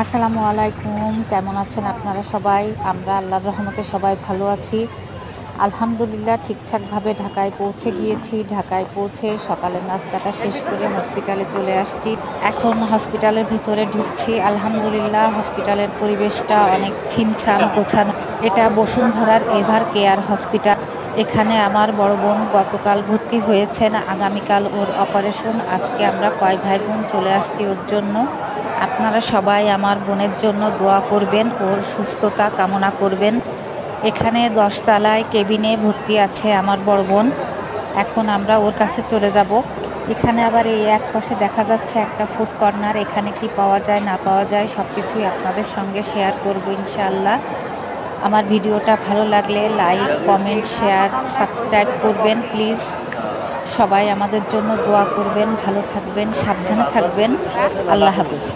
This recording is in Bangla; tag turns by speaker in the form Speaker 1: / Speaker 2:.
Speaker 1: আসসালামু আলাইকুম, কেমন আছেন আপনারা সবাই? আমরা আল্লাহর রহমতে সবাই ভালো আছি। আলহামদুলিল্লাহ ঠিকঠাকভাবে ঢাকায় পৌঁছে গিয়েছি। ঢাকায় পৌঁছে সকালের নাস্তাটা শেষ করে হসপিটালে চলে আসছি। এখন হসপিটালের ভিতরে ঢুকছি। আলহামদুলিল্লাহ হসপিটালের পরিবেশটা অনেক ছিমছাম গোছানো। এটা বসুন্ধরার এভার কেয়ার হসপিটাল। এখানে আমার বড় বোন গতকাল ভর্তি হয়েছেন, আগামীকাল ওর অপারেশন। আজকে আমরা কয় ভাই বোন চলে আসছি ওর জন্য। আপনারা সবাই আমার বোনের জন্য দোয়া করবেন, ওর সুস্থতা কামনা করবেন। এখানে 10 তলায় কেবিনে ভর্তি আছে আমার বড় বোন। এখন আমরা ওর কাছে চলে যাব। এখানে আবার এই এক পাশে দেখা যাচ্ছে একটা ফুড কর্নার। এখানে কি পাওয়া যায় না পাওয়া যায় সব কিছুই আপনাদের সঙ্গে শেয়ার করব ইনশাআল্লাহ। আমার ভিডিওটা ভালো লাগলে লাইক, কমেন্ট, শেয়ার, সাবস্ক্রাইব করবেন প্লিজ। সবাই আমাদের জন্য দোয়া করবেন। ভালো থাকবেন, সাবধানে থাকবেন। আল্লাহ হাফেজ।